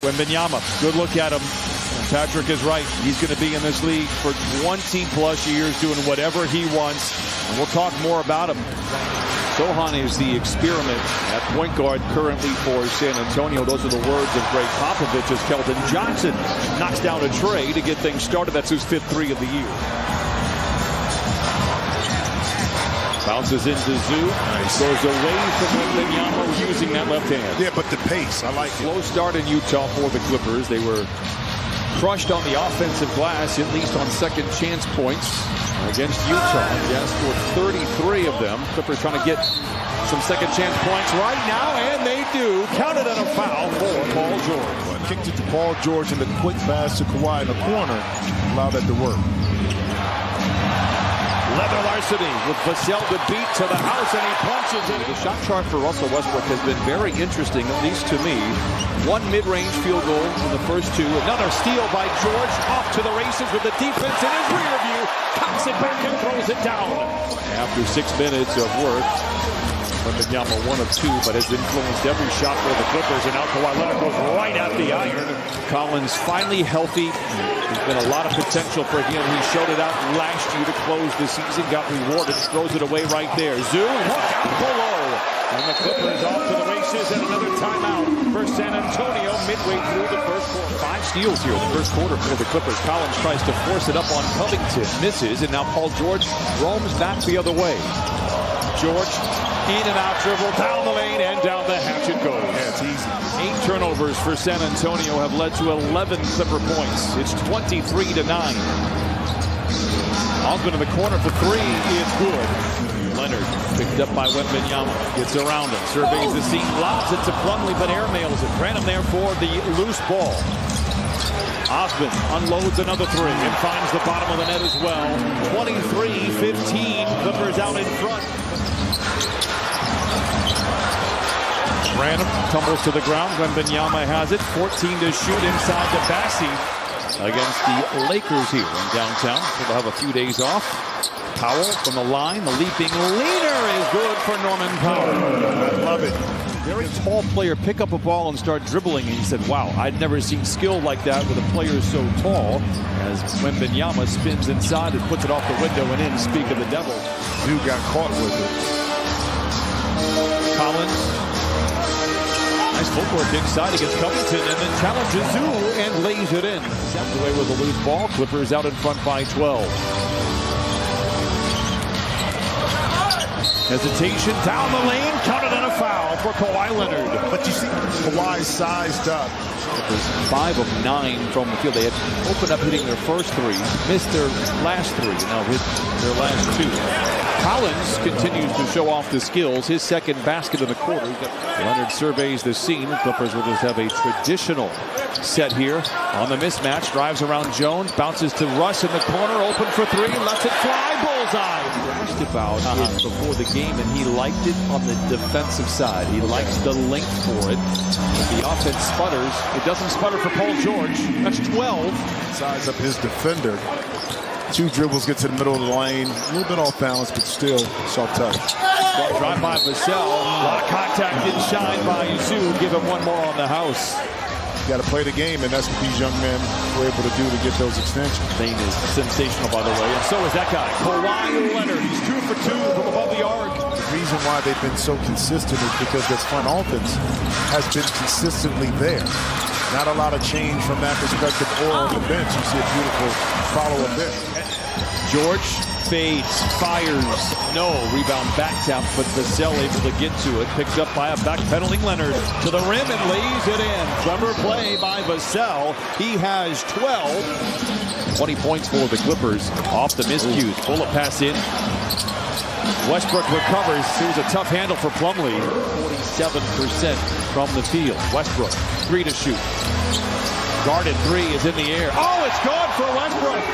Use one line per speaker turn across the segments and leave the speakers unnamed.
Wembanyama, good look at him. Patrick is right. He's going to be in this league for 20-plus years doing whatever he wants. And we'll talk more about him. Sohan is the experiment at point guard currently for San Antonio. Those are the words of Greg Popovich as Keldon Johnson knocks down a tray to get things started. That's his 5th three of the year. Bounces into Zoo. Nice. Goes away from Wembanyama using that left hand.
Yeah, but the pace, I like it.
Slow start in Utah for the Clippers. They were crushed on the offensive glass, at least on second chance points against Utah. Yes, for 33 of them. Clippers trying to get some second chance points right now, and they do. Counted on a foul for Paul George.
Well, kicked it to Paul George, and the quick pass to Kawhi in the corner allowed that to work.
Leather Larceny with Vassell to beat to the house, and he punches it. The shot chart for Russell Westbrook has been very interesting, at least to me. One mid-range field goal in the first two. Another steal by George, off to the races with the defense in his rear view. Cocks it back and throws it down. After 6 minutes of work, Wembanyama 1 of 2, but has influenced every shot for the Clippers. And now Kawhi Leonard goes right at the iron. Collins finally healthy. There's been a lot of potential for him. He showed it out last year to close the season. Got rewarded. Throws it away right there. Zoo, look out below. And the Clippers off to the races, and another timeout for San Antonio midway through the first quarter. 5 steals here in the first quarter for the Clippers. Collins tries to force it up on Covington. Misses, and now Paul George roams back the other way. George in and out dribble, down the lane, and down the hatch it goes.
Yeah, it's easy.
8 turnovers for San Antonio have led to 11 Clipper points. It's 23-9. Osman in the corner for 3 is good. Leonard picked up by Wembanyama. Gets around him, surveys the scene, lobs it to Plumlee, but airmails it. Branham there for the loose ball. Osman unloads another 3 and finds the bottom of the net as well. 23-15, Clippers out in front. Branham tumbles to the ground. Wembanyama has it. 14 to shoot inside to Bassi against the Lakers here in downtown. So they'll have a few days off. Powell from the line. The leaping leaner is good for Norman Powell.
I love it.
Very tall player pick up a ball and start dribbling. And he said, wow, I'd never seen skill like that with a player so tall. As Wembanyama spins inside and puts it off the window and in. Speak of the devil.
Dude got caught with it.
Collins. Nice footwork inside against Covington, and then challenges Zoo and lays it in. Sent away with a loose ball. Clippers out in front by 12. Hesitation down the lane, counted on a foul for Kawhi Leonard.
But you see, Kawhi sized up.
Clippers 5 of 9 from the field. They had opened up hitting their first 3, missed their last 3, and now hit their last 2. Collins continues to show off the skills. His second basket of the quarter. Leonard surveys the scene. The Clippers will just have a traditional set here on the mismatch. Drives around Jones, bounces to Russ in the corner, open for 3, lets it fly, bullseye. Asked about it before the game, and he liked it on the defensive side. He likes the length for it. If the offense sputters, it doesn't sputter for Paul George. That's 12.
Size up his defender. 2 dribbles, get to the middle of the lane. A little bit off balance, but still soft touch.
Drive by Vassell. A lot of contact didn't shine by Zoo. Give him one more on the house.
You got to play the game, and that's what these young men were able to do to get those extensions.
Lane is sensational, by the way, and so is that guy, Kawhi Leonard. He's 2 for 2 from above the arc.
The reason why they've been so consistent is because this front offense has been consistently there. Not a lot of change from that perspective or on the bench. You see a beautiful follow-up there.
George fades, fires, no. Rebound back tap, but Vassell able to get to it. Picked up by a backpedaling Leonard to the rim and lays it in. Clever play by Vassell. He has 12. 20 points for the Clippers off the miscues. Bullet pass in. Westbrook recovers. It was a tough handle for Plumlee. 47% from the field. Westbrook, 3 to shoot. Guarded 3 is in the air. Oh, it's gone for Westbrook.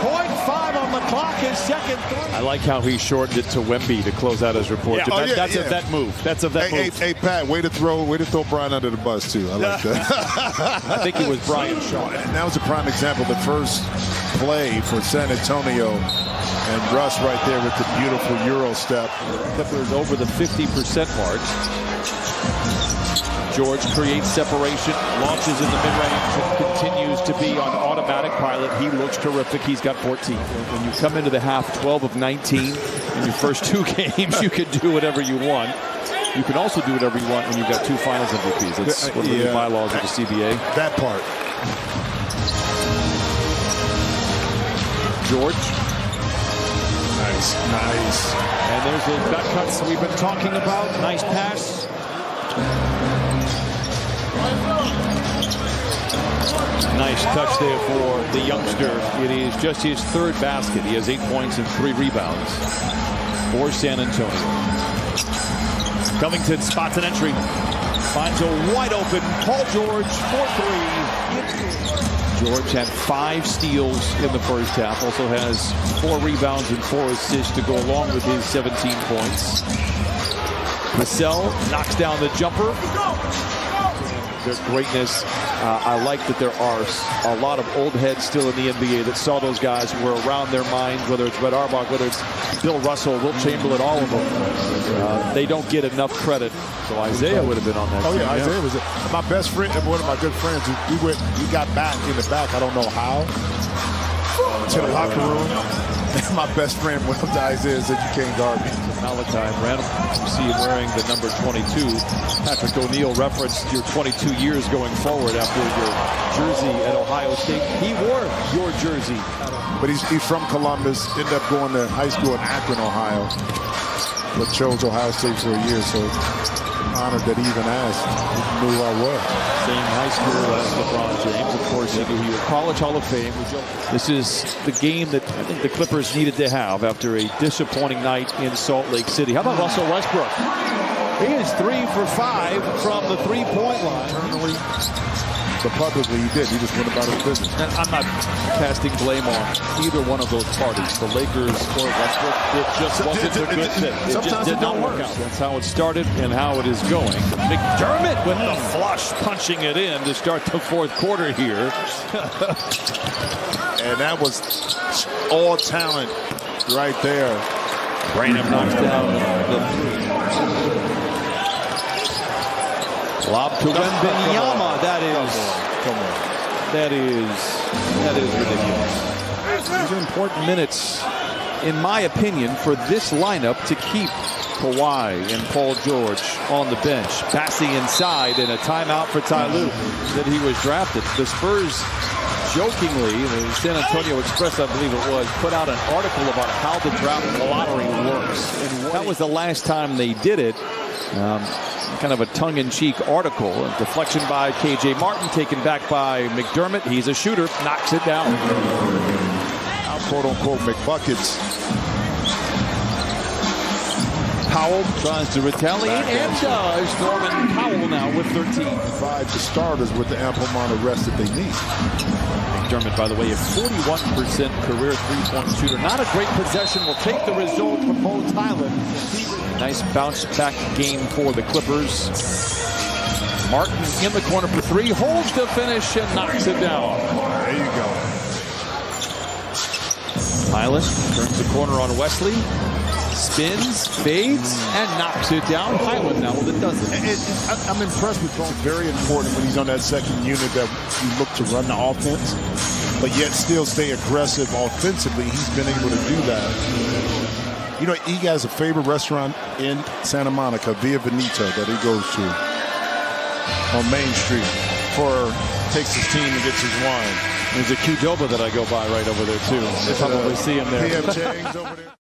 0.5 on the clock, his second 3. I like how he shortened it to Wemby to close out his report.
Yeah.
That's of that move. That's of that move.
Hey, Pat, way to throw Brian under the bus, too. I like that.
I think it was Brian Shaw.
And that was a prime example. The first play for San Antonio. And Russ right there with the beautiful Euro step.
Clippers over the 50% mark. George creates separation, launches in the mid-range, and continues to be on automatic pilot. He looks terrific. He's got 14. When you come into the half 12 of 19 in your first 2 games, you can do whatever you want. You can also do whatever you want when you've got 2 finals MVPs. That's one of the bylaws of the CBA.
That part.
George.
Nice.
And there's the gut cuts we've been talking about. Nice pass. Nice touch there for the youngster. It is just his 3rd basket. He has 8 points and 3 rebounds for San Antonio. Covington spots an entry. Finds a wide open Paul George for 3. George had 5 steals in the first half. Also has 4 rebounds and 4 assists to go along with his 17 points. Vassell knocks down the jumper. Their greatness. I like that there are a lot of old heads still in the NBA that saw those guys who were around their minds, whether it's Red Auerbach, whether it's Bill Russell, Wilt Chamberlain, all of them. They don't get enough credit. So Isaiah would have been on that team.
Yeah, Isaiah was my best friend and one of my good friends. We got back in the back. I don't know how. To the locker room. And my best friend went up to Isaiah and said, "You can't guard me."
Malachi Randall, you see him wearing the number 22. Patrick O'Neal referenced your 22 years going forward after your jersey at Ohio State. He wore your jersey.
But he's from Columbus, ended up going to high school in Akron, Ohio, but chose Ohio State for a year, so honored that he even asked. He knew who I was.
Same high school as LeBron James. Of course, he knew he was College Hall of Fame. This is the game that I think the Clippers needed to have after a disappointing night in Salt Lake City. How about Russell Westbrook? He is 3 for 5 from the 3-point line.
Internally, but publicly he did. He just went about his business.
And I'm not casting blame on either one of those parties, the Lakers or Westbrook. It just wasn't a good fit. It just did not work out. That's how it started and how it is going. McDermott with the flush, punching it in to start the 4th quarter here.
And that was all talent right there.
Branham knocks down the 3. Lob to Wembanyama. That is ridiculous. These are important minutes, in my opinion, for this lineup to keep Kawhi and Paul George on the bench. Passing inside and a timeout for Ty Lue that he was drafted. The Spurs, jokingly, the San Antonio Express, I believe it was, put out an article about how the draft lottery works. And that was the last time they did it. Kind of a tongue-in-cheek article. A deflection by K.J. Martin, taken back by McDermott. He's a shooter, knocks it down.
Now, quote-unquote, McBuckets.
Powell tries to retaliate and does. Norman Powell now with 13.
Provide the starters with the ample amount of rest that they need.
McDermott, by the way, a 41% career 3-point shooter. Not a great possession. Will take the result for Bo Tyler. Nice bounce back game for the Clippers. Martin in the corner for 3. Holds the finish and knocks it down.
There you go.
Tyler turns the corner on Wesley. Spins, fades, and knocks it down. Highland now with a dozen.
I'm impressed with Bones. Very important when he's on that second unit that you look to run the offense, but yet still stay aggressive offensively. He's been able to do that. You know, he has a favorite restaurant in Santa Monica, Via Veneta, that he goes to on Main Street. Takes his team and gets his wine.
There's a Qdoba that I go by right over there, too. You'll probably see him there.
PM Chang's over there.